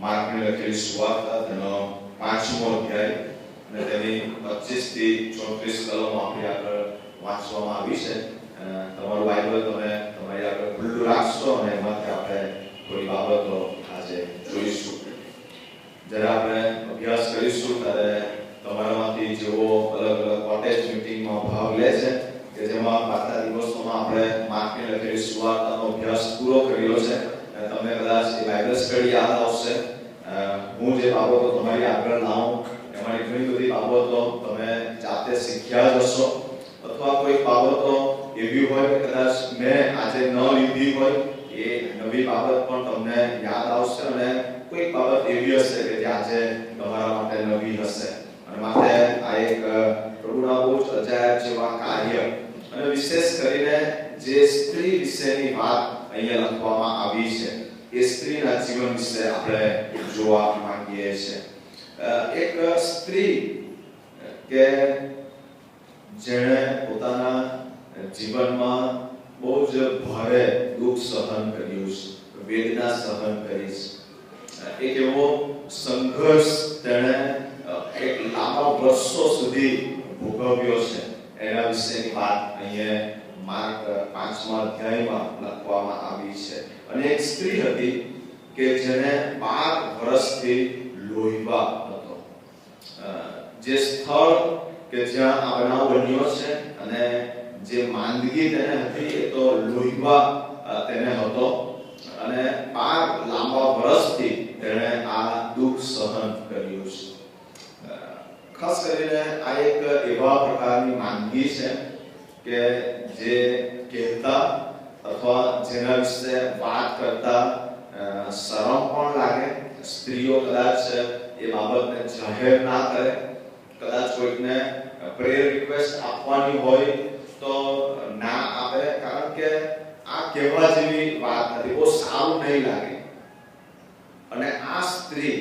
માર્કની લખેલી સુવાર્તા તેનો 5મો અધ્યાય અને તેની 25 થી 34 કલમો આપણે આગળ વાંચવામાં આવી છે. તમારું બાઇબલ તમે તમારી આગળ ખુલ્લું રાખશો અને એમાંથી આપણે થોડી બાબતો આજે જોઈશું. જ્યારે આપણે અભ્યાસ કરીશું ત્યારે તમારામાંથી જેઓ અલગ અલગ કોટેજ મીટિંગમાં ભાગ લે છે કે જેમાં પાછલા દિવસોમાં આપણે માર્કની લખેલી સુવાર્તાનો અભ્યાસ પૂરો કરેલો છે, તમને કદાચ એ બાઇબલ સ્ટડી યાદ આવશે. હું જે બાબતો તમારી આગળ લાવું એમાંની ઘણી બધી બાબતો તમે જાતે શીખ્યા જ હશો, અથવા કોઈ બાબતો એવી હોય કે કદાચ મેં આજે ન લીધી હોય એ નવી બાબત પણ તમને યાદ આવશે, અને કોઈ બાબત એવી હશે કે જે આજે તમારા માટે નવી હશે. અને માટે આ એક પ્રભુના બહુ જ અજાયબ જેવા કાર્ય, અને વિશેષ કરીને જે સ્ત્રી વિશેની વાત અહીંયા લખવામાં આવી છે એ સ્ત્રીના જીવન વિશે આપણે જોવા માંગીએ છીએ. એક સ્ત્રી કે જેણે પોતાના જીવનમાં બહુ જ ભારે દુઃખ સહન કર્યું છે, વેદના સહન કરી છે, એક એવો સંઘર્ષ તેણે એક લાંબા વર્ષો સુધી ભોગવ્યો છે, એના વિશેની વાત અહીંયા માર્ક 5મા અધ્યાયમાં લખવામાં આવી છે. અને એક સ્ત્રી હતી કે જેને 12 વર્ષથી લોહીવા હતો. જે સ્થળ કે જ્યાં આ બનાવ બન્યો છે અને જે માંદગી તેને હતી એ તો લોહીવા તેને હતો, અને 12 લાંબા વર્ષથી તેણે આ દુઃખ સહન કર્યું છે. ખાસ કરીને આ એક એવા પ્રકારની માંદગી છે કે જે કહેતા અથવા જેના વિશે વાત કરતા શરમ પણ લાગે. સ્ત્રીઓ કદાચ એ બાબતને જાહેર ના કરે, કદાચ કોઈને પ્રેયર રિક્વેસ્ટ આપવાની હોય તો ના આપે, કારણ કે આ કહેવા જેવી વાત નથી, બહુ સારું નહીં લાગે. અને આ સ્ત્રી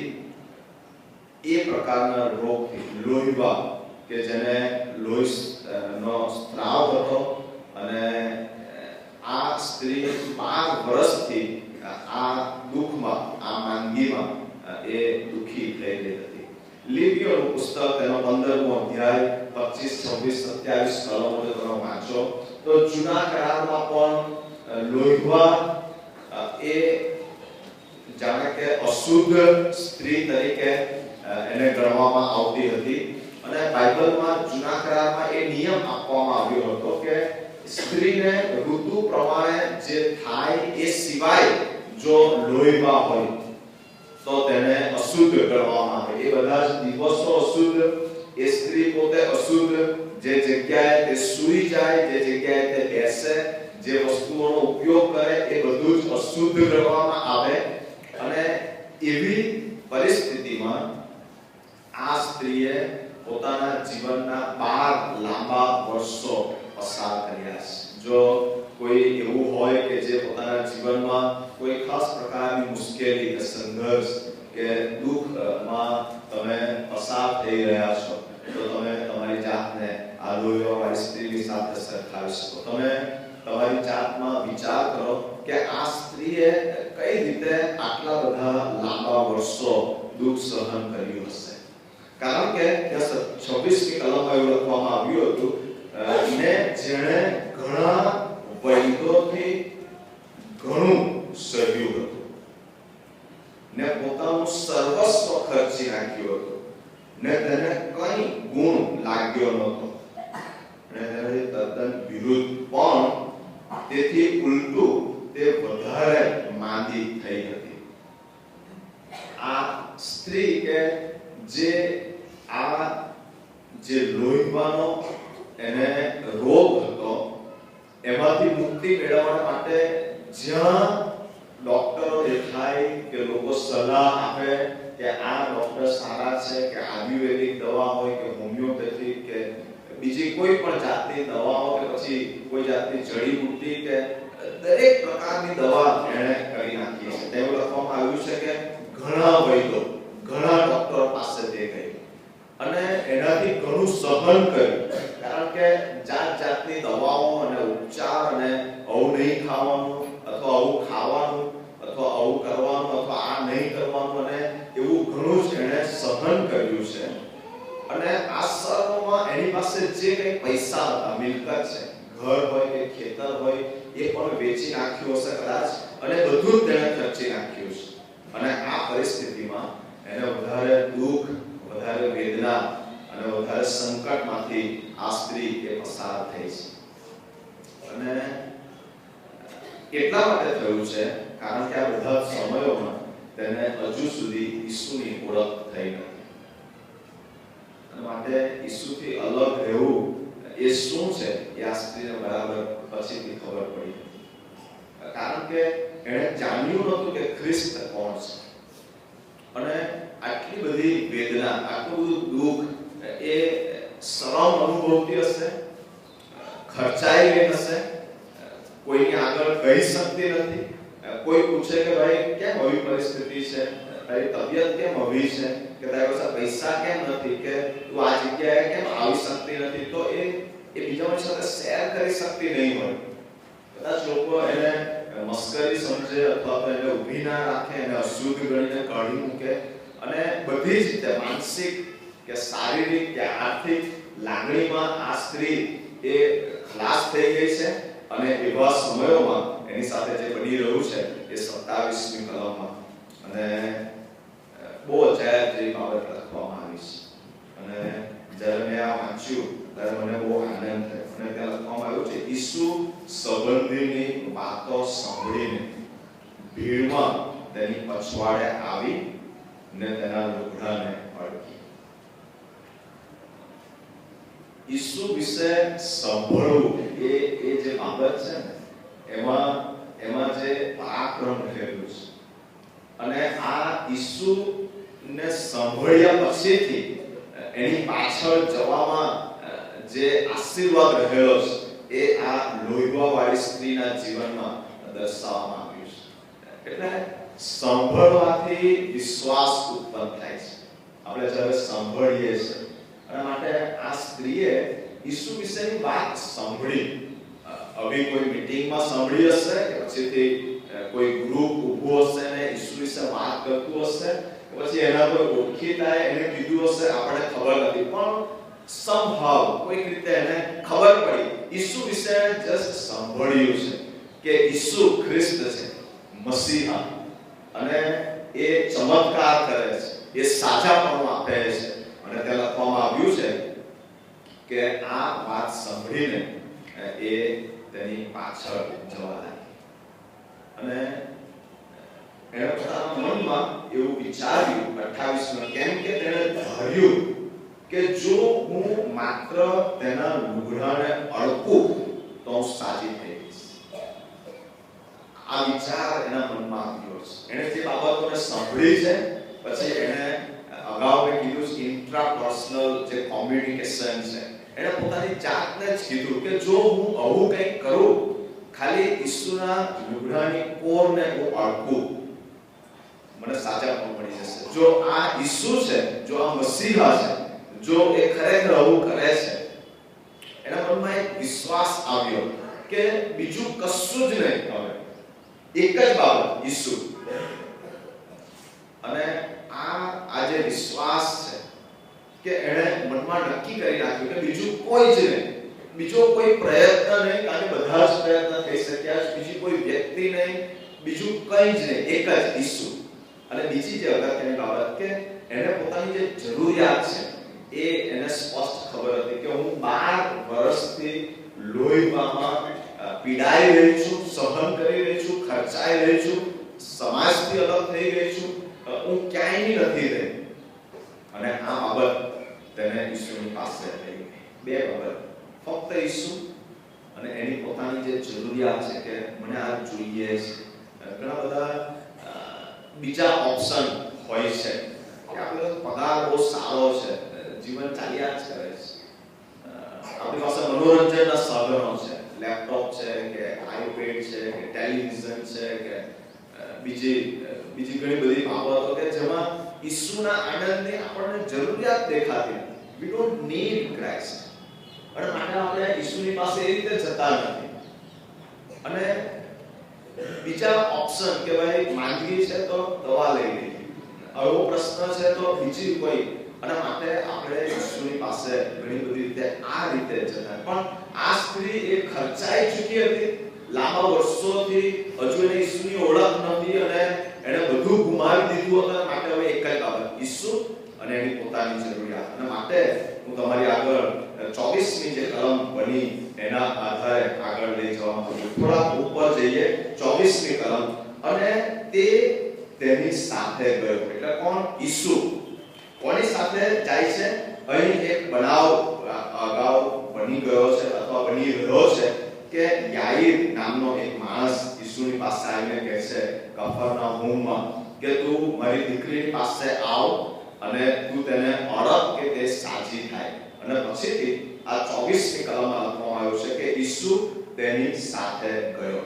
એ પ્રકારના રોગથી લોહીવા કે જેને લોહીનો સ્ત્રાવ હતો, અને આ સ્ત્રી 12 વર્ષથી આ દુઃખમાં, આ માંદગીમાં એ દુઃખી થઈ રહી હતી. લેવીઓનું પુસ્તક તેનો 15મો અધ્યાય 25, 26, 27 કલમો જો તમે વાંચો તો જૂના કરારમાં પણ લોહીવા એ જાણે કે અશુદ્ધ સ્ત્રી તરીકે એને ગણવામાં આવતી હતી. અને બાઇબલમાં જૂના કરારમાં એ નિયમ આપવામાં આવ્યો હતો કે સ્ત્રીને ઋતુ પ્રમાણે જે થાય એ સિવાય જો લોહીવા હોય તો તેને અશુદ્ધ ગણવામાં આવે. એ બધા જ દિવસો અશુદ્ધ, એ સ્ત્રી પોતે અશુદ્ધ, જે જગ્યાએ તે સૂઈ જાય, જે જગ્યાએ તે બેસે, જે વસ્તુઓનો ઉપયોગ કરે એ બધું જ અશુદ્ધ ગણવામાં આવે. અને એવી પરિસ્થિતિમાં આ સ્ત્રીએ પોતાના જીવનના 12 લાંબા વર્ષો પસાર કર્યા છે. જો કોઈ એવું હોય કે જે પોતાના જીવનમાં કોઈ ખાસ પ્રકારની મુશ્કેલી કે સંઘર્ષ કે દુઃખમાં તમે પસાર થઈ રહ્યા છો, તો તમે તમારી જાતને આ લોહીવાળી સ્ત્રીની સાથે સરખાવી શકો. તમે તમારી જાતમાં વિચાર કરો કે આ સ્ત્રીએ કઈ રીતે આટલા બધા લાંબા વર્ષો દુઃખ સહન કર્યું હશે. કારણ કે 26મી કલમમાં એવું લખવામાં આવ્યું હતું ને જેણે ઘણા વૈદ્યોથી ઘણું સહ્યું હતું ને પોતાનું સર્વસ્વ ખર્ચી નાખ્યું હતું ને તેને કઈ ગુણ લાગ્યો નહોતો, અને તેનાથી તદ્દન વિરુદ્ધ પણ તેથી ઉલટું તે વધારે માંદી થઈ હતી. આ સ્ત્રી કે જે લોહીવાનો એને રોગ હતો એમાંથી મુક્તિ મેળવવા માટે જ્યાં ડોક્ટરો દેખાય કે લોકો સલાહ આપે કે આ ડોક્ટર સારા છે, કે આયુર્વેદિક દવા હોય કે હોમિયોપેથિક કે બીજી કોઈ પણ જાતની દવાઓ કે પછી કોઈ જાતની જડીબુટ્ટી કે દરેક પ્રકારની દવા એણે કરી નાખી છે. તેવું લખવામાં આવ્યું છે કે ઘણા વૈદ્યો, ઘણા ડોક્ટર પાસે તે ગઈ અને એનાથી ઘણું સહન કર્યું, કારણ કે જાત જાતની દવાઓ અને ઉપચાર અને આવું નહીં ખાવાનું અથવા આવું ખાવાનું અથવા આવું કરવાનું અથવા આ નહીં કરવાનું, અને અને આ સર્વમાં એની પાસે જે કંઈ પૈસા હતા, મિલકત છે, ઘર હોય કે ખેતર હોય, એ પણ વેચી નાખ્યું હશે કદાચ, અને બધું જ તેણે ખર્ચી નાખ્યું છે. અને આ પરિસ્થિતિમાં એને વધારે દુઃખ, વધારે વેદના અને વધારે સંકટમાંથી આ સ્ત્રી એ પસાર થઈ છે. અને એટલા માટે થયું છે કારણ કે આ બધા સમયોમાં તેને હજુ સુધી ઈસુની ઓળખ થઈ નથી. અને માટે ઈસુથી અલગ રહેવું એ શું છે એ આ સ્ત્રીને બરાબર પછીથી ખબર પડી. કારણ કે એણે જાણ્યું નહોતું કે ખ્રિસ્ત કોણ છે. અને આટલી બધી વેદના, આટલું બધું દુઃખ એ શરમ અનુભવતી હશે, ખર્ચાયેલી હશે, કોઈની આગળ કહી શકતી નથી. કોઈ પૂછે કે ભાઈ કેમ આવી પરિસ્થિતિ છે, તારી તબિયત કેમ આવી છે, કે તારી પાસે પૈસા કેમ નથી, કે તું આ જગ્યાએ કેમ આવી શકતી નથી, તો એ બીજાની સાથે શેર કરી શકતી નહીં હોય. કદાચ લોકો એને મસ્કરી સમજે અથવા તો એને ઊભી ના રાખે, એને અશુદ્ધ ગણીને કાઢી મૂકે. અને બધી જ રીતે માનસિક કે શારીરિક કે આર્થિક લાગણીમાં આ સ્ત્રી એ ખલાસ થઈ ગઈ છે. અને એવા સમયોમાં એની સાથે જે બની રહ્યું છે એ 27મી કલમમાં અને બહુ અજાયબ જેવી બાબત લખવામાં આવી છે. અને જ્યારે મેં આ વાંચ્યું ત્યારે મને બહુ આનંદ થયો. અને ત્યાં લખવામાં આવ્યું છે, ઈસુ સંબંધીની વાતો સાંભળીને ભીડમાં તેની પછવાડે આવી ને તેના લુગડાને અડકી. ઈસુ વિશે સાંભળવું એ જે બાબત છે ને એમાં જે પરાક્રમ રહેલું છે. અને આ ઈસુને સાંભળ્યા પછીથી એની પાછળ જવામાં જે આશીર્વાદ રહેલો છે એ આ લોહીવાળી સ્ત્રીના જીવનમાં દર્શાવવામાં આવ્યું છે. એટલે સાંભળવાથી વિશ્વાસ ઉત્પન્ન થાય છે. આપણે જ્યારે સાંભળીએ છીએ અને માટે આ સ્ત્રીએ ઈસુ વિશેની વાત સાંભળી. હવે કોઈ મીટિંગમાં સાંભળી હશે કે પછીથી કોઈ ગ્રુપ ઊભું હશે ને ઈસુ વિશે વાત કરતું હશે, કે પછી એના કોઈ ઓળખીતાએ એને કીધું હશે, આપણે ખબર નથી, પણ somehow કોઈક રીતે એને ખબર પડી. ઈસુ વિશે જસ્ટ સાંભળ્યું છે કે ઈસુ ખ્રિસ્ત છે, મસીહા, અને એ ચમત્કાર કરે છે, એ સાચાપણું આપે છે. અને ત્યાં લખવામાં આવ્યું છે કે આ વાત સાંભળીને એ તેની પાછળ જવા લાગી. અને એણે પોતાના મનમાં એવું વિચાર્યું 28માં, કેમ કે તેણે ધાર્યું કે જો હું માત્ર તેના લુગડાને અડકું તો હું સાજી થઈ જઈશ. આ વિચાર એના મનમાં આવ્યો છે. એણે જે બાબતોને સાંભળી છે, પછી એણે અગાઉ મેં કીધું છે ઇન્ટ્રાપર્સનલ જે કોમ્યુનિકેશન છે, એણે પોતાની જાતને જ કીધું કે જો હું આવું કંઈક કરું, ખાલી ઈસુના લુગડાની કોરને હું અડકું, મને સાચાપણું મળી જશે. જો આ ઈસુ છે, જો આ મસીહા છે, જો એ ખરેખર આવું કરે છે, એના મનમાં એક વિશ્વાસ આવ્યો કે બીજું કશું જ નહીં, હવે એક જ બાબત ઈસુ. અને આ જે વિશ્વાસ છે કે એણે મનમાં નક્કી કરી નાખ્યું કે બીજું કોઈ જ નહીં, બીજો કોઈ પ્રયત્ન નહીં, કારણ કે બધા જ પ્રયત્ન થઈ શક્યા છે, બીજી કોઈ વ્યક્તિ નહીં, બીજું કંઈ જ નહીં, એક જ ઈસુ. અને બીજી જે અગત્યની બાબત કે એને પોતાની જે જરૂરિયાત છે એ એને સ્પષ્ટ ખબર હતી કે હું 12 વર્ષથી લોહીમાં પીડાઈ રહી છું, સહન કરી રહી છું, ખર્ચાઈ રહી છું, સમાજથી અલગ થઈ ગઈ છું, હું ક્યાંય નથી રહી. અને આ બાબત તેને ઈસુની પાસે થઈ. બે બાબત, ફક્ત ઈસુ અને એની પોતાની જે જરૂરિયાત છે કે મને આ જોઈએ છે. ઘણા બધા બીજા ઓપ્શન હોય છે કે આપણો પગાર બહુ સારો છે, જીવન ચાલ્યા જ કરે છે, આપણી પાસે મનોરંજનના સાધનો છે, લેપટોપ છે કે આઈપેડ છે કે ટેલિવિઝન છે કે બીજી ઘણી બધી બાબતો કે જેમાં ઈસુના આનંદની આપણને જરૂરિયાત દેખાતી નથી. We don't need Christ. અને માટે આપણે ઈસુની પાસે એ રીતે જતા નથી. અને બીજા ઓપ્શન કે ભાઈ માંદગી છે તો દવા લઈ લઈએ, આવો પ્રશ્ન છે તો બીજી કોઈ અને માટે આપણે ઈસુની પાસે ઘણી બધી રીતે આ રીતે જતા. પણ આ સ્ત્રી એ ખર્ચાઈ ચૂકી હતી લાંબા વર્ષોથી, હજુ એને ઈસુની ઓળખ નથી અને એને બધું ગુમાવી દીધું હતું. માટે હવે એક જ બાબત, ઈસુ અને એની પોતાની જરૂરિયાત. અને માટે હું તમારી આગળ 24મી જે કલમ બની એના આધારે આગળ લઈ જવા માંગુ છું. થોડા ઉપર જઈએ 24મી કલમ. અને તે તેની સાથે ગયો. એટલે કોણ? ઈસુ કોની સાથે જાય છે? અહીં એક બનાવ અગાઉ બની ગયો છે અથવા બની રહ્યો છે કે યાઈર નામનો એક માણસ ઈસુની પાસે આવીને કહે છે કફરનાહૂમમાં કે તું મારી દીકરીની પાસે આવ અને તું તેને ઓળખ કે તે સાજી થાય. અને પછીથી આ 24મી કલમમાં લખવામાં આવ્યું છે કે ઈસુ તેની સાથે ગયો.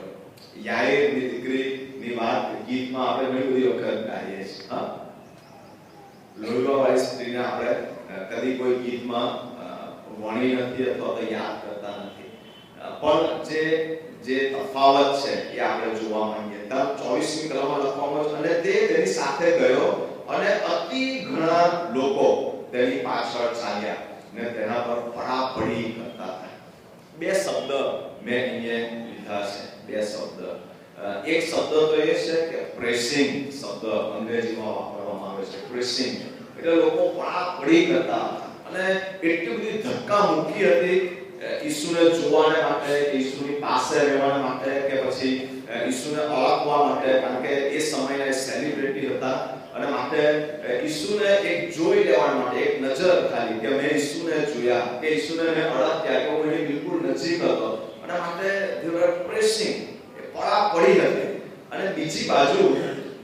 યાઈરની દીકરીની વાત ગીતમાં આપણે ઘણી બધી વખત ગાઈએ છીએ. હા, લોહીવાળી સ્ત્રીને આપણે કદી કોઈ ગીતમાં વણી નથી અથવા તો યાદ કરતા નથી. પણ જે તફાવત છે એ આપણે જોવા માંગીએ. તો 24મી કલમમાં લખવામાં છે અને તે તેની સાથે ગયો અને અતિ ઘણા લોકો તેની પાછળ ચાલ્યા અને તેના પર પડાપડી કરતા હતા. બે શબ્દ મેં અહીંયા લીધા છે. બે શબ્દ. એક શબ્દ તો એ છે કે પ્રેસિંગ શબ્દ અંગ્રેજીમાં વાપરવામાં આવે છે. પ્રેસિંગ એટલે લોકો પડાપડી કરતા અને એટલી બધી ધક્કા મૂકી હતી ઈસુને જોવાને માટે, ઈસુની પાસે રહેવા માટે કે પછી ઈસુને ઓળખવા માટે, કારણ કે એ સમયના સેલિબ્રિટી હતા અને માટે ઈસુને એક જોઈ લેવા માટે, એક નજર ખાલી કે મેં ઈસુને જોયા કે ઈસુને મેં ઓળખ્યા કે હું એની બિલકુલ નજીક હતો અને માટે they were pressing, પડી હતી. અને બીજી બાજુ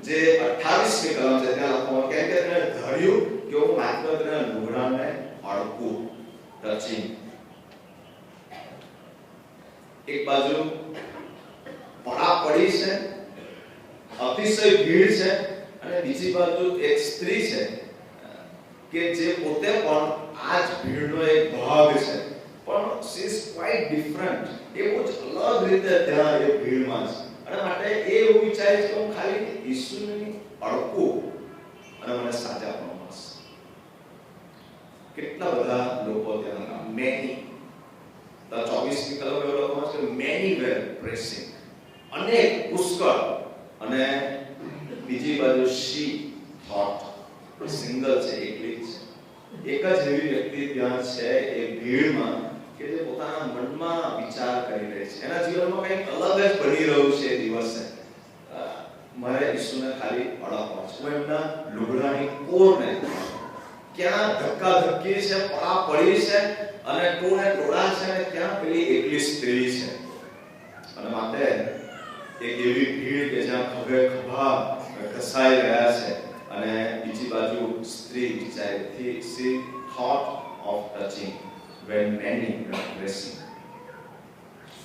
જે 28મી કલમ છે ત્યાં લખવામાં કે તેને ધર્યું કે હું માત્ર તેના લુગડાને અડકું, ટચિંગ. એક બાજુ પડી છે, અતિશય ભીડ છે અને બીજી બાજુ એક સ્ત્રી છે કે જે પોતે પણ આ જ ભીડનો એક ભાગ છે, પણ she is quite different. એ બહુ જ અલગ રીતે ત્યાં એ ભીડમાં છે અને માટે એ એવું વિચારે છે કે હું ખાલી ઈસુની અડકું અને મને સાજા પણ મળશે. કેટલા બધા લોકો ત્યાં, મેની. તો 24મી કલમ એવો લખવામાં છે મેની વેર પ્રેસિંગ, અનેક, પુષ્કળ. અને બીજી બાજુ શી થોટ, સિંગલ છે, એકલી છે. એક જ એવી વ્યક્તિ ત્યાં છે એ ભીડમાં કે જે પોતાના મનમાં વિચાર કરી રહી છે, એના જીવનમાં કંઈક અલગ જ બની રહ્યું છે. એ દિવસે મારે ઈસુને ખાલી ઓળખવા છે, હું એમના લુગડાની કોરને, ક્યાં ધક્કા ધક્કી છે, પડી છે અને ટોળે ટોળા છે અને ક્યાં પેલી એકલી સ્ત્રી છે. અને માટે એક એવી ભીડ કે જ્યાં ખભે ખભા ઘસાઈ રહ્યા છે અને બીજી બાજુ સ્ત્રી વિચારતી, she thought of touching when many were pressing.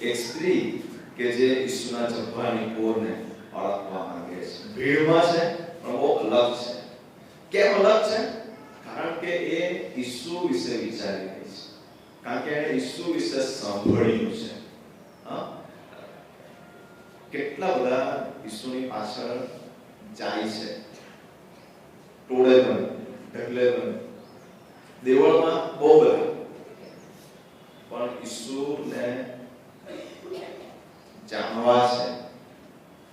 એક સ્ત્રી કે જે ઈસુના જભ્ભાની કોરને ઓળખવા માંગે છે. ભીડમાં છે પણ બહુ અલગ છે. કેમ અલગ છે? કારણ કે એ ઈસુ વિશે વિચારી રહી છે, કારણ કે એને ઈસુ વિશે સાંભળ્યું છે. હા, કેટલા બધા ઈસુની પાછળ જાય છે, ટોળે બને, ઢગલે બને, દેવળમાં બહુ બધા, પણ ઈસુને જાણવા છે,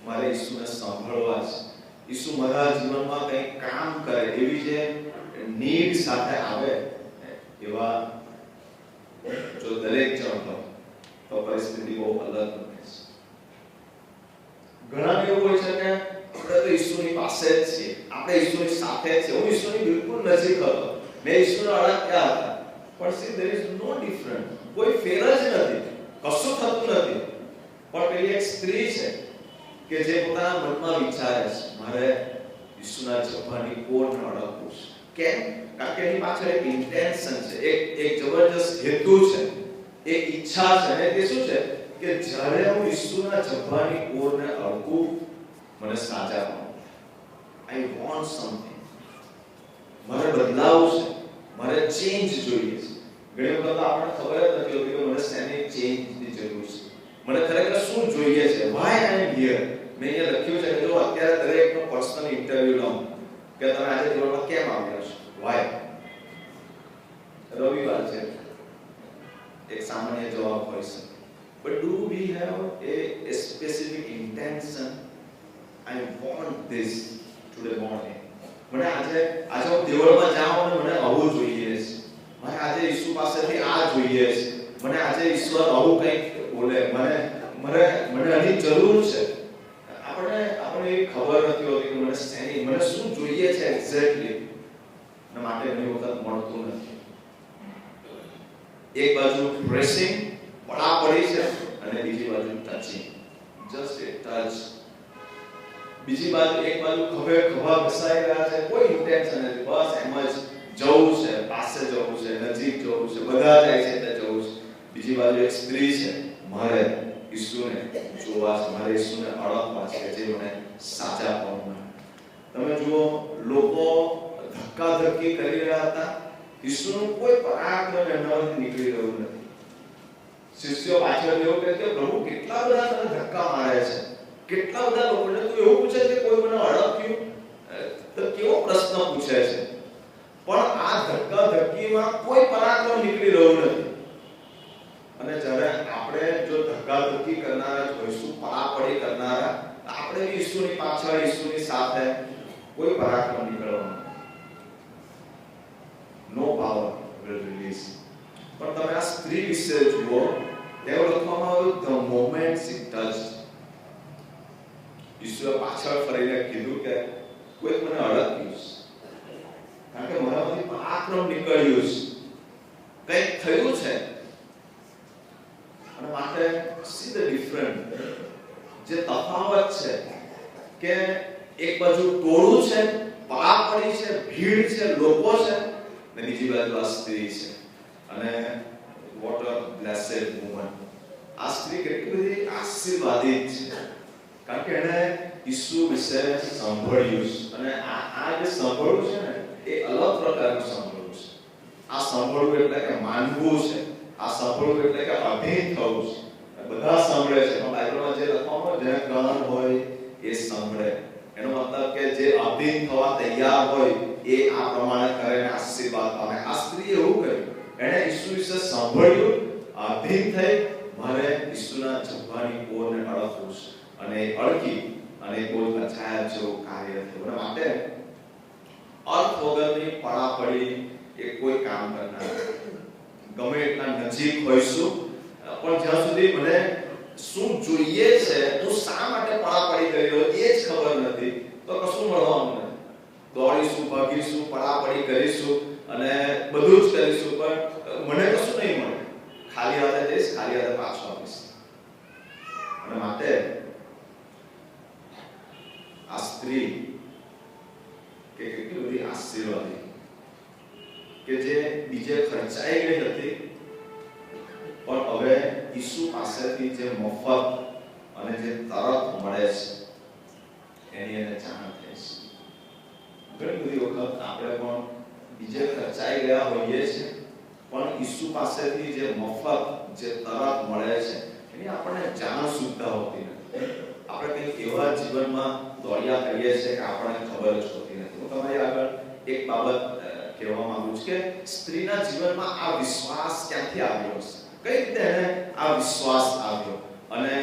મારે ઈસુને સાંભળવા છે, ઈસુ મારા જીવનમાં કંઈક કામ કરે, એવી જે નીડ સાથે આવે એવા જો દરેક જણ હોય તો પરિસ્થિતિ બહુ અલગ બને છે. ઘણા એવું હોય છે કે આપણે તો ઈસુની પાસે જ છીએ, આપણે ઈસુની સાથે જ છીએ, હું ઈસુની બિલકુલ નજીક હતો, મેં ઈસુને ઓળખ્યા હતા, પણ C there is no difference, કોઈ ફેર જ નથી, કશું થતું નથી. પણ પેલી એક સ્ત્રી છે કે જે પોતાના મનમાં વિચારે છે મારે ઈસુના જભ્ભાની કોરને ઓળખવું છે. કેમ? કારણ કે એની પાછળ એક ઇન્ટેન્શન છે, એક જબરજસ્ત હેતુ છે, એક ઈચ્છા છે. અને તે શું છે કે જ્યારે હું ઈસુના જભ્ભાની કોરને અડકું મને સાજા મળે. આઈ વોન્ટ સમથિંગ, મારે બદલાવ છે, મારે ચેન્જ જોઈએ છે. ઘણી વખત આપણને ખબર જ નથી હોતી કે મને શેની ચેન્જની જરૂર છે, મને ખરેખર શું જોઈએ છે. why I am here. મેં અહીંયા લખ્યું છે કે જો અત્યારે દરેકનો પર્સનલ ઇન્ટરવ્યુ લઉં કે તમે આજે જીવનમાં કેમ આવ્યા છો, why. રવિવાર છે, એક સામાન્ય જવાબ હોય છે. But do we have a specific intention? I want this today morning. મને આજે હું દેવળમાં જાઉં અને મને આવું જોઈએ છે. મને આજે ઈસુ પાસેથી આ જોઈએ છે. મને આજે ઈશ્વર આવું કંઈક બોલે. મને આની જરૂર છે. આપણે ખબર નથી હોતી કે મને શું જોઈએ છે એક્ઝેક્ટલી, અને માટે ઘણી વખત મળતું નથી. એક બાજુ પ્રેસિંગ પડી છે અને બીજી બાજુ ટચિંગ, જસ્ટ એ ટચ. બીજી બાજુ એક બાજુ ખભા ઘસાઈ રહ્યા છે, કોઈ ઇન્ટેન્શન નથી, બસ એમ જ જવું છે, પાસે જવું છે, નજીક જવું છે, બધા જાય છે એટલે જવું છે. બીજી બાજુ એક સ્ત્રી છે, મારે ઈસુને જોવા છે, મારે ઈસુને અડકવા છે, જે મને સાચા પામવા. તમે જુઓ, લોકો ધક્કાધક્કી કરી રહ્યા હતા, ઈસુનું કોઈ પરાક્રમ એમનામાંથી નીકળી રહ્યું નથી. શિષ્યો પાછળ એવું કહે કે પ્રભુ કેટલા બધા તને ધક્કા મારે છે, કેટલા બધા લોકોને તું એવું પૂછે છે કોઈ મને અડક્યું, તો કેવો પ્રશ્ન પૂછે છે. પણ આ ધક્કાધક્કીમાં કોઈ પરાક્રમ નીકળી રહ્યું નથી. અને જ્યારે આપણે જો ધક્કાધક્કી કરનારા જોઈશું, પડાપડી કરનારા, આપણે બી ઈસુની પાછળ, ઈસુની સાથે, કોઈ પરાક્રમ નીકળવાનો. નો પાવર will release. પણ તમે આ સ્ત્રી વિશે જુઓ, એવું લખવામાં આવ્યું, the moment she touched. ઈસુએ પાછળ ફરીને કીધું કે કોઈ મને અડક્યું છે, કારણ કે મારામાંથી પરાક્રમ નીકળ્યું છે, કંઈક થયું છે. અને માટે see the difference, જે તફાવત છે કે એક બાજુ ટોળું છે, પરાપડી છે, ભીડ છે, લોકો છે, અને બીજી બાજુ આ સ્ત્રી છે. અને what a blessed woman. આ સ્ત્રી કેટલી બધી આશીર્વાદિત છે, કારણ કે એને ઈસુ વિશે સાંભળ્યું છે. અને આ જે સાંભળવું છે ને, એ અલગ પ્રકારનું સાંભળવું છે. આ સાંભળવું એટલે કે માનવું છે. આ સાંભળવું એટલે કે અભિન થવું છે. બધા સાંભળે છે, પણ બાઇબલમાં જે લખવામાં જેને કાન હોય એ સાંભળે. એનો મતલબ કે જે અભિન થવા તૈયાર હોય એ આ પ્રમાણે કરે ને આશીર્વાદ પામે. આ સ્ત્રીએ એવું કર્યું, એણે ઈસુ વિશે સાંભળ્યું, અભિન થઈ, મારે ઈસુના જમવાની કોરને અડકવું છે, અને અડકી અને કોઈ અછાયા જેવું કાર્ય થયું. અને માટે અર્થ વગરની પડાપડી એ કોઈ કામ કરનાર, ગમે એટલા નજીક હોઈશું, પણ જ્યાં સુધી મને શું જોઈએ છે, હું શા માટે પડાપડી કરી રહ્યો એ જ ખબર નથી, તો કશું મળવાનું નથી. દોડીશું, ભાગીશું, પડાપડી કરીશું અને બધું જ કરીશું, પણ મને કશું નહીં મળે. ખાલી હાથે જઈશ, ખાલી હાથે પાછો આવીશ. અને માટે આ સ્ત્રી કે કેટલી બધી આશીર્વાદી કે જે બીજે ખર્ચાઈ ગઈ હતી, પણ હવે ઈસુ પાસેથી જે મફત અને જે તરત મળે છે એની એને જાણ થઈ છે. ઘણી બધી વખત આપણે પણ બીજે ખર્ચાઈ ગયા હોઈએ છીએ, પણ ઈસુ પાસેથી જે મફત, જે તરત મળે છે એની આપણને જાણ સુદ્ધા હોતી નથી. આપણે કંઈક એવા જીવનમાં દોડ્યા કરીએ છીએ કે આપણને ખબર જ હોતી નથી. હું તમારી આગળ એક બાબત કહેવા માંગુ છું કે સ્ત્રીના જીવનમાં આ વિશ્વાસ ક્યાંથી આવ્યો હશે, કઈ રીતે એને આ વિશ્વાસ આવ્યો, અને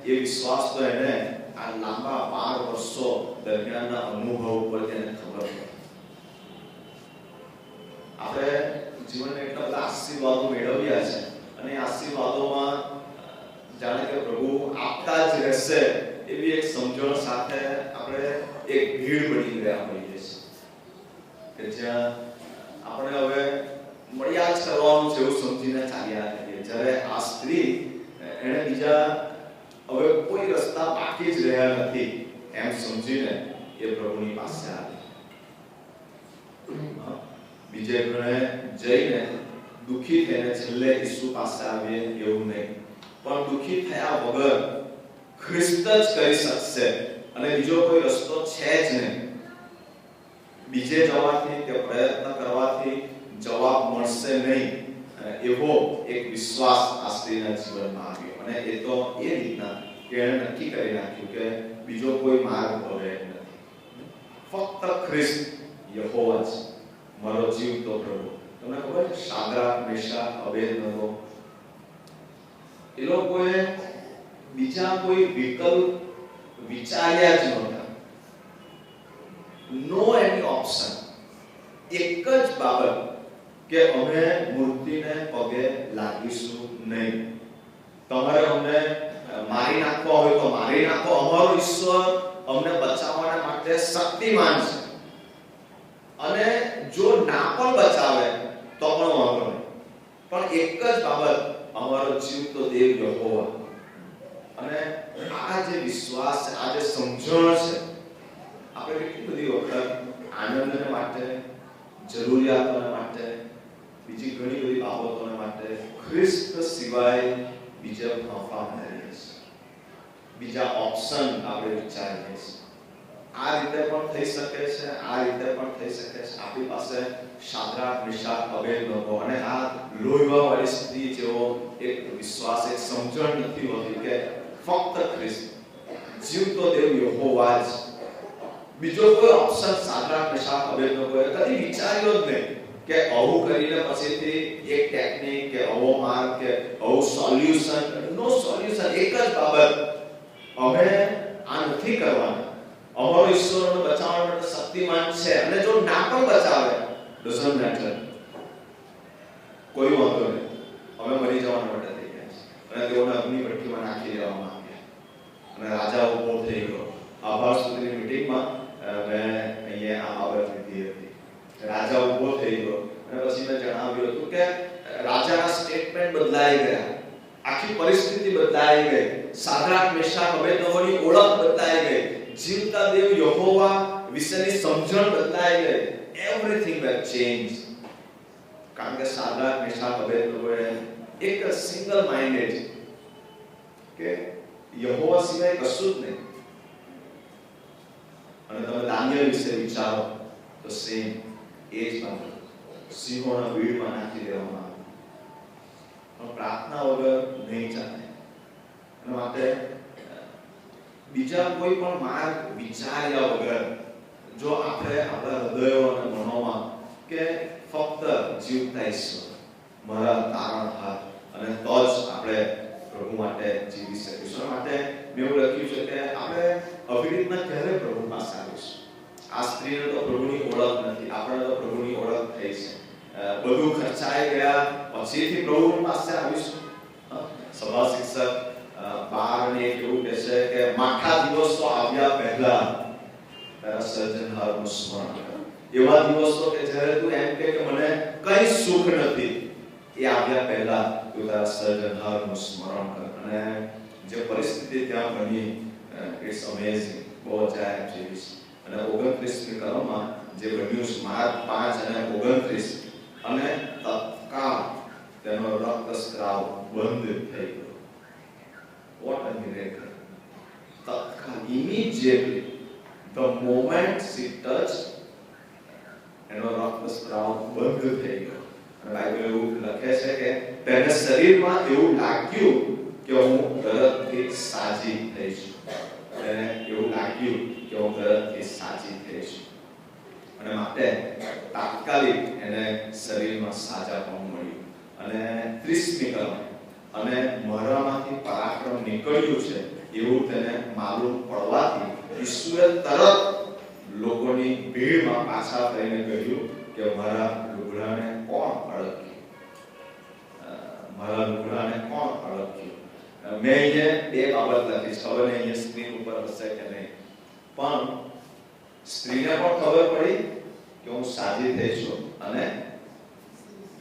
એ વિશ્વાસ તો એને આ લાંબા 12 વર્ષો દરમિયાનના અનુભવ પરથી એને ખબર પડી. આપણે જીવનમાં એટલા બધા આશીર્વાદો મેળવ્યા છે, અને આશીર્વાદોમાં જાણે કે પ્રભુ આપતા જ રહેશે એવી એક સમજણ સાથે આપણે એક ભીડ બની ગયા હોઈએ છીએ કે જ્યાં આપણે હવે મળ્યા જ કરવાનું છે એવું સમજીને ચાલ્યા કરીએ. જ્યારે આ સ્ત્રી એને બીજા હવે કોઈ રસ્તા બાકી જ રહ્યા નથી એમ સમજીને એ પ્રભુની પાસે આવી. બીજે ઘરે જઈને દુઃખી થઈને છેલ્લે ઈસુ પાસે આવીએ એવું નહીં, પણ દુઃખી થયા વગર ખ્રિસ્ત જ કરી શકશે અને બીજો કોઈ રસ્તો છે જ નહીં. બીજે જવાથી કે પ્રયત્ન કરવાથી જવાબ મળશે નહીં, એવો એક વિશ્વાસ આ સ્ત્રીના જીવનમાં આવ્યો. અને એ તો એ રીતના કે એણે નક્કી કરી નાખ્યું કે બીજો કોઈ માર્ગ હવે નથી, ફક્ત ખ્રિસ્ત યહોવા જ મારો જીવતો પ્રભુ તમને ખબર છે શાદ્રાક, મેશાક, અબેદનગો એ લોકોએ બીજા કોઈ વિકલ્પ વિચાર્યા જ નહોતા. નો એની ઓપ્શન. એક જ બાબત કે અમે મૂર્તિને પગે લાગીશું નહીં. તમારે અમને મારી નાખવા હોય તો મારી નાખો, અમારો ઈશ્વર અમને બચાવવાના માટે શક્તિમાન છે. અને જો ના પણ બચાવે તો પણ વાંધો નહીં, પણ એક જ બાબત, અમારો જીવતો દેવ યહોવા. અને આ જે વિશ્વાસ છે, આ જે સમજણ છે, આપણે કેટલી બધી વખત આનંદને માટે, જરૂરિયાતોને માટે, બીજી ઘણી બધી બાબતોને માટે ખ્રિસ્ત સિવાય બીજા ફાંફા મારીએ છીએ, બીજા ઓપ્શન આપણે વિચારીએ છીએ. આ રીતે પણ થઈ શકે છે, આ રીતે પણ થઈ શકે છે. આપણી પાસે શાદ્રાક, મેશાક, અબેદનગો અને આ લોહીવાળી સ્ત્રી જેવો એક વિશ્વાસ, એક સમજણ નથી હોતી કે ફક્ત ખ્રિસ્ત જીવતો દેવ યહોવા જ, બીજો કોઈ ઓપ્શન શાદ્રાક, મેશાક, અબેદનગોએ કદી વિચાર્યો જ નહીં કે આવું કરીને પછીથી એક ટેકનિક કે આવો માર્ગ કે આવું સોલ્યુશન. નો સોલ્યુશન. એક જ બાબત, અમે આ નથી કરવાના. અમારો ઈશ્વર અમને બચાવવા માટે શક્તિમાન છે, અને જો ના પણ બચાવે ડઝન્ટ મેટર, કોઈ વાંધો નહીં, અમે મરી જવા માટે થઈ ગયા છે. અને તેઓને અગ્નિ ભઠ્ઠીમાં નાખી દેવામાં આવ્યા. અને રાજા ઉભો થઈ ગયો. આભાર સ્તુતિની મીટિંગમાં મેં અહીંયા આ બાબત લીધી હતી. રાજા ઉભો થઈ ગયો અને પછી મેં જણાવ્યું હતું કે રાજાના સ્ટેટમેન્ટ બદલાઈ ગયા, આખી પરિસ્થિતિ બદલાઈ ગઈ, શાદ્રાક, મેશાક, અબેદનગોની ઓળખ બદલાઈ ગઈ, જીવતા દેવ યહોવા વિશેની સમજણ બદલાઈ ગઈ. એવરીથિંગ વેર ચેન્જ. કારણ કે શાદ્રાક, મેશાક, અબેદનગોએ એક સિંગલ માઇન્ડેડ કે યહોવા સિવાય કશું જ નહીં. અને તમે દાનિયેલ વિશે વિચારો તો સેમ એ જ બાબત, સિંહોના બીડમાં નાખી દેવામાં આવે. પણ પ્રાર્થના વગર નહીં ચાલે. એના માટે બીજા કોઈ પણ માર્ગ વિચાર્યા વગર જો આપણે આપણા હૃદયો અને મનોમાં કે ફક્ત જીવતા ઈશ્વર મારા તારણહાર, અને તો જ આપણે પ્રભુ માટે જીવી શકીશું. માટે મેં એવું લખ્યું છે કે આપણે આવી રીતના ક્યારે પ્રભુ પાસે આવીશું. આ સ્ત્રીને તો પ્રભુની ઓળખ નથી, આપણે તો પ્રભુની ઓળખ થઈ છે. બધું ખર્ચાઈ ગયા પછીથી પ્રભુ પાસે આવીશું. સભા શિક્ષક 12 ને એવું કહે છે કે માઠા દિવસો આવ્યા પહેલા તારા સર્જનહારનું સ્મરણ કર. એવા દિવસો કે જ્યારે તું એમ કે મને કઈ સુખ નથી, એ આવ્યા પહેલા તું તારા સર્જનહારનું સ્મરણ કર. અને જે પરિસ્થિતિ ત્યાં બની, ઇટ્સ અમેઝિંગ. બહુ અજાયબ જેવી છે. અને 29મી કલમમાં જે બન્યું છે, માર્ક 5 અને 29, અને તત્કાળ તેનો રક્તસ્રાવ બંધ થઈ ગયો. What a miracle. તત્કાળ, immediately, the moment she touched, એનો રક્તસ્રાવ બંધ થઈ ગયો. અને બાઇબલ એવું લખે છે કે તેને શરીરમાં એવું લાગ્યું કે હું તરતથી સાજી થઈ છું. તેને એવું લાગ્યું કે હું તરતથી સાજી થઈ છું. અને માટે તાત્કાલિક એને શરીરમાં સાજાપણું મળ્યું. અને 30મી કલમ, અને મારામાંથી પરાક્રમ નીકળ્યું છે એવું તેને માલુમ પડવાથી ઈશ્વરે તરત લોકોની ભીડમાં પાછા થઈને કહ્યું કે મારા લુગડાને કોણ અડક્યું, મારા લુગડાને કોણ અડક્યું. મેં અહીંયા બે બાબત લખી છે. હવે અહીંયા સ્ક્રીન ઉપર હશે કે નહીં, પણ સ્ત્રીને પણ ખબર પડી કે હું સાજી થઈ છું, અને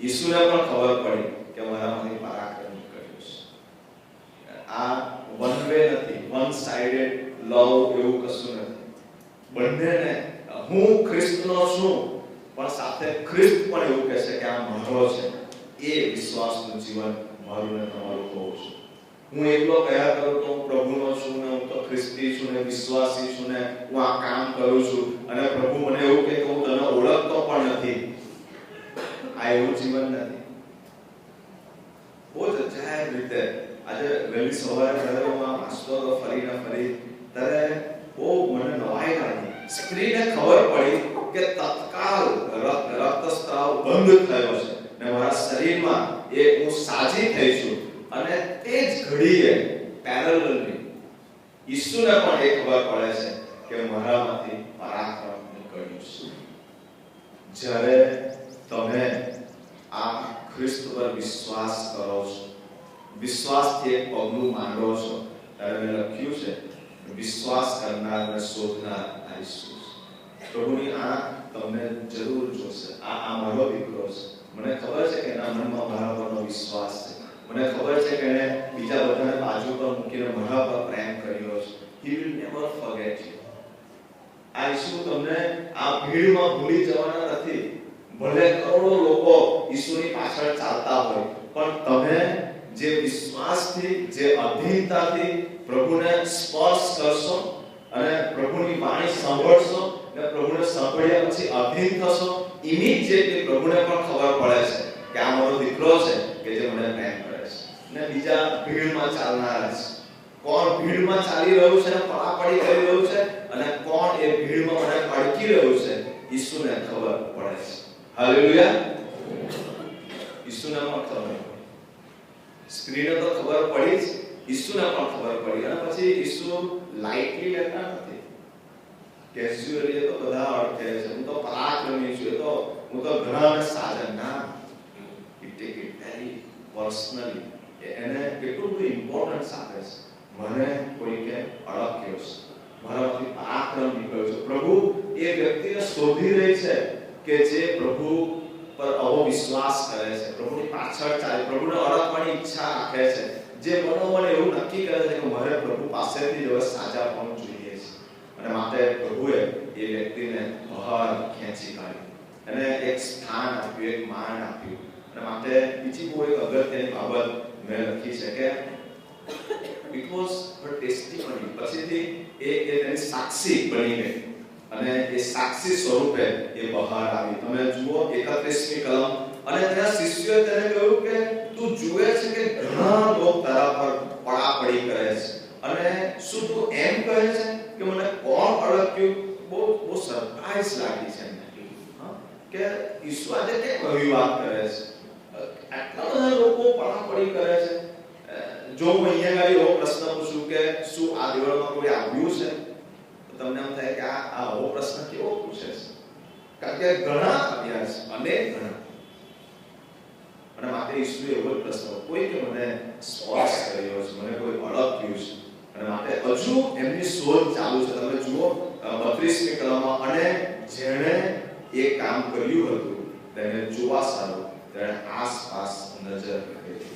ઈસુને પણ ખબર પડી કે મારામાંથી પરાક્રમ નીકળ્યું છે. આ વન વે નથી, વન સાઇડેડ લવ એવું કશું નથી. બંનેને હું ખ્રિસ્તનો છું, પણ સાથે ખ્રિસ્ત પણ એવું કહે છે કે આ મારો છે. એ વિશ્વાસનું જીવન મારું ને તમારું હોવું છે. હું એકલો કયા કરું તો હું પ્રભુનો છું ને, હું તો ખ્રિસ્તી છું ને, વિશ્વાસી છું ને, હું આ કામ કરું છું, અને પ્રભુ મને એવું કહે કે હું તને ઓળખતો પણ નથી. આ એવું જીવન નથી. બહુ જ અજાયબ રીતે આજે વહેલી સવારે જ્યારે હું આ વાંચતો હતો ફરી ત્યારે બહુ મને નવાઈ લાગી. સ્ત્રીને ખબર પડી કે તત્કાળ રક્તસ્રાવ બંધ થયો છે. ખબર પડે છે કે મારામાંથી પરાક્રમ નીકળ્યું છે. જ્યારે તમે આ ખ્રિસ્ત પર વિશ્વાસ કરો છો, વિશ્વાસથી એક પગલું માંડો છો, ત્યારે મેં લખ્યું છે વિશ્વાસ કરનાર અને શોધનાર આ ઈસુ છે. પ્રભુની આંખ તમને જરૂર જોશે. આ મારો દીકરો છે, મને ખબર છે કે એના મનમાં મારા પરનો વિશ્વાસ છે, મને ખબર છે કે એને બીજા બધાને બાજુ પર મૂકીને મારા પર પ્રેમ કર્યો છે. He will never forget you. આ ઈસુ તમને આ ભીડમાં ભૂલી જવાના નથી. ભલે કરોડો લોકો ઈસુની પાછળ ચાલતા હોય, પણ તમે જે વિશ્વાસથી, જે અધીનતાથી પ્રભુને સ્પર્શ કરશો અને પ્રભુની વાણી સાંભળશો અને પ્રભુને સાંભળ્યા પછી અધીન થશો, ઇમિડિયેટલી પ્રભુને પણ ખબર પડે છે કે આ મારો દીકરો છે કે જે મને પ્રેમ કરે છે. ને બીજા ભીડમાં ચાલનારા છે. કોણ ભીડમાં ચાલી રહ્યું છે, પડાપડી કરી રહ્યું છે, અને કોણ એ ભીડમાં મને અડકી રહ્યું છે, ઈસુને ખબર પડે છે. હાલેલુયા. ઈસુને પણ ખબર પડી. સ્ત્રીને તો ખબર પડી જ, ઈસુને પણ ખબર પડી. અને પછી ઈસુ લાઇટલી લેતા નથી. કેઝ્યુઅલી તો બધા અર્થે છે, હું તો પરાક્રમી છું, હું તો ઘણા સાધન ના. He take it very personally. એને કેટલું બધું ઇમ્પોર્ટન્સ આપે છે. મને કોઈકે અડક્યો છે, મારાથી પરાક્રમ નીકળ્યો છે. પ્રભુ એ વ્યક્તિને શોધી રહી છે કે જે પ્રભુ પર આવો વિશ્વાસ કરે છે, પ્રભુની પાછળ ચાલે, પ્રભુને અડકવાની ઈચ્છા રાખે છે, જે મનોમન એવું નક્કી કરે છે કે મારે પ્રભુ પાસેથી જ સાજાપણું જોઈએ છે. અને માટે પ્રભુએ એ વ્યક્તિને બહાર ખેંચી કાઢ્યો, એને એક સ્થાન આપ્યું, એક માન આપ્યું. અને માટે બીજી કોઈ અગત્યની બાબત મેં લખી છે કે it was her testimony. પછીથી એ તેની સાક્ષી બની ગઈ અને એ સાક્ષી સ્વરૂપે એ બહાર આવી. તમે જુઓ 31મી કલમ. અને તેના શિષ્યોએ તેને કહ્યું કે તું જુએ છે કે ઘણા લોકો તારા પર પડાપડી કરે છે, અને શું તું એમ કહે છે કે મને કોણ અડક્યું? બહુ સરપ્રાઈઝ લાગી છે એમને કે ઈસુ આજે કેમ આવી વાત કરે છે, આટલા બધા લોકો પડાપડી કરે છે. જો હું અહીંયા ખાલી એવો પ્રશ્ન પૂછું કે શું આ દેવળમાં કોઈ આવ્યું છે, તો તમને એમ થાય કે આ આવો પ્રશ્ન કેવો પૂછે છે, કારણ કે ઘણા આવ્યા છે, અનેક ઘણા. અને માટે ઈસુએ એવો પ્રશ્ન, કોઈ કે મને સ્પર્શ કર્યો છે, મને કોઈ અડક્યું છે. અને માટે હજુ એમની શોધ ચાલુ છે. તમે જુઓ 32મી કલમમાં. અને જેણે એ કામ કર્યું હતું તેને જોવા સારું તેણે આસપાસ નજર કરી.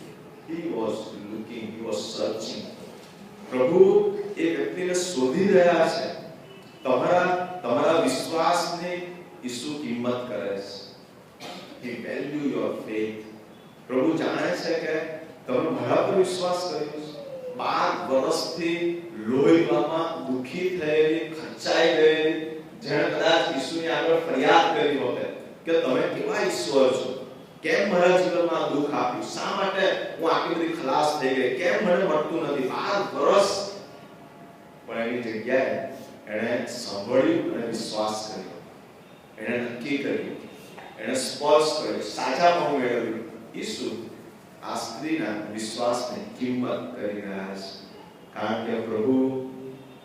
He was looking, he was searching. પ્રભુ એ વ્યક્તિને શોધી રહ્યા છે. તમારા વિશ્વાસની ઈસુ કિંમત કરે છે. He value your faith. પ્રભુ જાણે છે કે તમે મારા પર વિશ્વાસ કર્યો છે. 12 વર્ષથી લોહીમાં દુખી થયેલી, ખર્ચાઈ ગયેલી, જેણે કદાચ ઈસુની આગળ ફરિયાદ કરી હોતે કે તમે કેવા ઈશ્વર છો, કેમ મારા જીવનમાં દુઃખ આપ્યું, શા માટે હું આટલી બધી ખલાસ થઈ ગઈ, કેમ મને મળતું નથી. 12 વર્ષ. પણ એની જગ્યાએ એણે સાંભળ્યું અને વિશ્વાસ કર્યો, એણે નક્કી કર્યું, એણે સ્પર્શ કર્યો, સાજાપણું મેળવ્યું. ઈસુ આ સ્ત્રીના વિશ્વાસની કિંમત કરી રહ્યા છે, કારણ કે પ્રભુ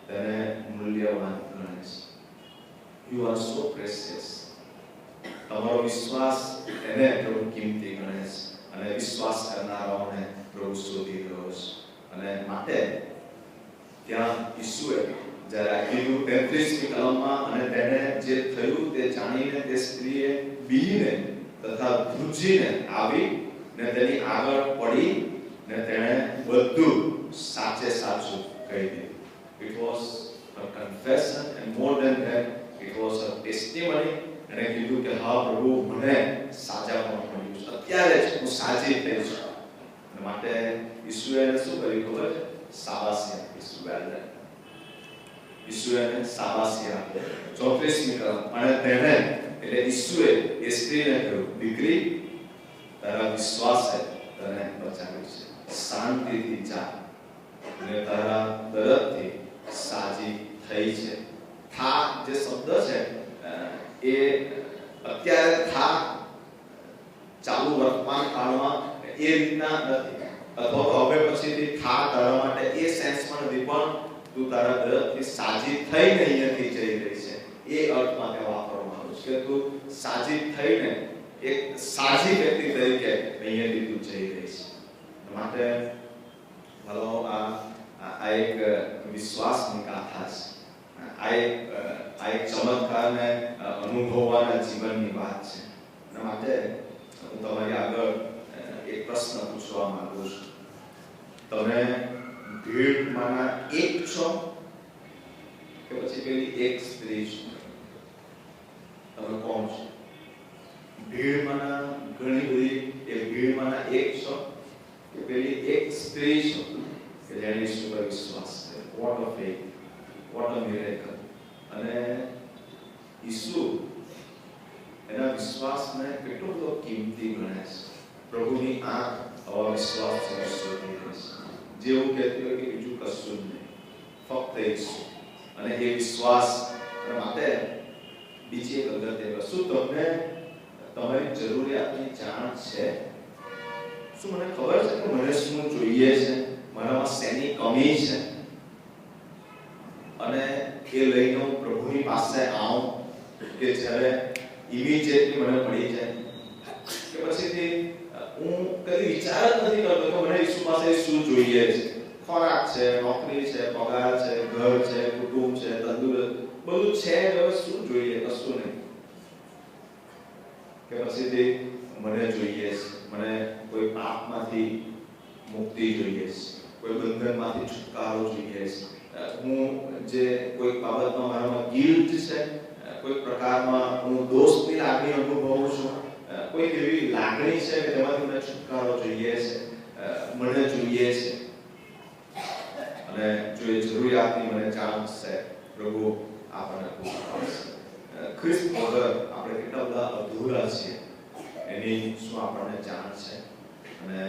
તેને મૂલ્યવાન ગણે છે. You are so precious. તમારો વિશ્વાસ એને પ્રભુ કિંમતી ગણે છે, અને વિશ્વાસ કરનારાઓને પ્રભુ શોધી રહ્યો છે. અને માટે ત્યાં ઈસુએ જ્યારે કીધું 33મી કલમમાં, અને તેને જે થયું તે જાણીને તે સ્ત્રીએ બીને તથા ધ્રુજીને આવી ને તેની આગળ પડી ને તેણે બધું સાચે સાચું કહી દીધું. It was a confession, and more than that, it was a testimony. એને કીધું કે હા પ્રભુ, મને સાજાપણું મળ્યું છે, અત્યારે જ હું સાજી થઈ છું. અને માટે ઈસુએ એને શું કર્યું ખબર છે? શાબાશી આપી. ઈસુએ એને શાબાશી આપી. 34મી કલમ. અને તેણે એટલે ઈસુએ એ સ્ત્રીને કહ્યું, દીકરી, તારા વિશ્વાસે તને બચાવી છે, શાંતિથી જા, અને તારા દર્દથી સાજી થઈ છે. થાક જે શબ્દ છે એ અત્યારે થાક ચાલુ વર્તમાન કાળમાં એ રીતના નથી, અથવા તો હવે પછીથી થાક કરવા માટે એ સેન્સમાં નથી, પણ તું તારા દર્દથી સાજી થઈને અહીંયાથી જઈ રહી છે, એ અર્થમાં ત્યાં વાપરવામાં આવ્યું છે કે તું સાજી થઈને એક સાજી વ્યક્તિ તરીકે અહીંયાથી તું જઈ રહી છે. માટે હાલો આ એક વિશ્વાસની ગાથા છે. આ એક ચમત્કારને અનુભવવાના જીવનની વાત છે. એના માટે હું તમારી આગળ એક પ્રશ્ન પૂછવા માંગુ છું. તમે ભીડમાંના એક છો કે પછી પેલી એક સ્ત્રી છો? તમે કોણ છો? ભીડમાંના ઘણી બધી એ ભીડમાંના એક છો કે પેલી એક સ્ત્રી છો કે જેણે ઈસુ પર વિશ્વાસ કર્યો? What a faith, what a miracle. અને ઈસુ એના વિશ્વાસને કેટલો બધો કિંમતી ગણે છે. પ્રભુની આંખ આવા વિશ્વાસથી શોધી રહી છે. જેવું કહેતી હોય કે બીજું કશું જ નહીં, ફક્ત ઈસુ અને એ વિશ્વાસ. માટે બીજી એક અગત્ય વસ્તુ, તમને તમારી જરૂરિયાતની જાણ છે? શું મને ખબર છે કે મને શું જોઈએ છે, મારામાં શેની કમી છે, અને એ લઈને હું પ્રભુની પાસે આવું કે જ્યારે ઇમિડિયેટલી મને મળી જાય? કે પછીથી હું કદી વિચાર જ નથી કરતો કે મને ઈસુ પાસે શું જોઈએ છે? ખોરાક છે, નોકરી છે, પગાર છે, ઘર છે, કુટુંબ છે, તંદુરસ્ત, બધું છે, હવે શું જોઈએ? કશું નહીં. કે પછીથી મને જોઈએ છે, મને કોઈ પાપમાંથી મુક્તિ જોઈએ છે, કોઈ બંધનમાંથી છુટકારો જોઈએ છે, હું જે કોઈ બાબતમાં મારામાં ગિલ્ટ છે, કોઈ પ્રકારમાં હું દોષની લાગણી અનુભવું છું, કોઈ એવી લાગણી છે કે તેમાંથી મને છુટકારો જોઈએ છે, મને જોઈએ છે. અને જો એ જરૂરિયાતની મને જાણ છે, પ્રભુ આપણને પૂરું પાડશે. ખ્રિસ્ત વગર આપણે કેટલા બધા અધૂરા છીએ એની શું આપણને જાણ છે. અને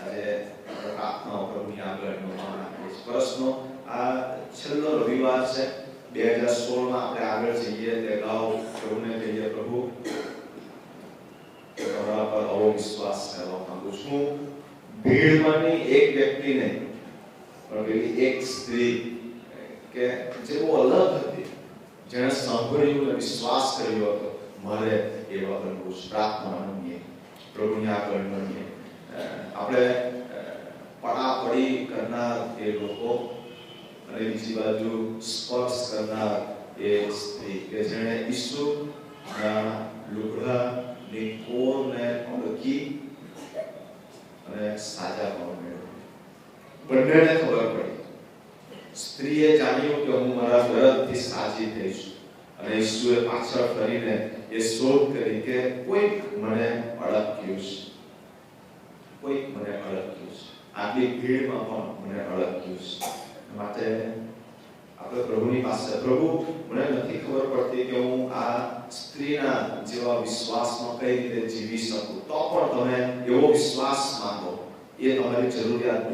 આજે આપણે પ્રાર્થનાઓ પ્રભુની આગળ નોંધવાના આપીએ છીએ. વર્ષનો આ છેલ્લો રવિવાર છે. 2016માં આપણે આગળ જઈએ તે અગાઉ પ્રભુને કહીએ, પ્રભુ તમારા પર આવો વિશ્વાસ કરવા માંગુ છું. ભીડમાંની એક વ્યક્તિ નહીં, પણ પેલી એક સ્ત્રી કે જે બહુ અલગ હતી, જેણે સાંભળ્યું અને વિશ્વાસ કર્યો હતો, મારે એવા બનવું છે. પ્રાર્થના બનીએ, પ્રભુની આગળ બનીએ. આપણે પડાપડી કરનાર એ લોકો અને બીજી બાજુ સ્પર્શ કરનાર એ સ્ત્રી કે જેણે ઈસુના લુગડાની કોરને ઓળખી અને સાજા પણ મેળવ્યો. બંનેને ખબર પડી. સ્ત્રીએ જાણ્યું કે હું મારા દર્દથી સાજી થઈ છું, અને ઈસુએ પાછળ ફરીને એ શોધ કરી કે કોઈક મને અડક્યું છે, કોઈક મને અડક્યું છે, આટલી ભીડમાં પણ મને અડક્યું છે. માટે આપણે પ્રભુની પાસે, પ્રભુ મને નથી ખબર પડતી કે હું આ સ્ત્રીના જેવા વિશ્વાસમાં કઈ રીતે જીવી શકું, તો પણ તમે એવો વિશ્વાસ માંગો. એ તમારી જરૂરિયાત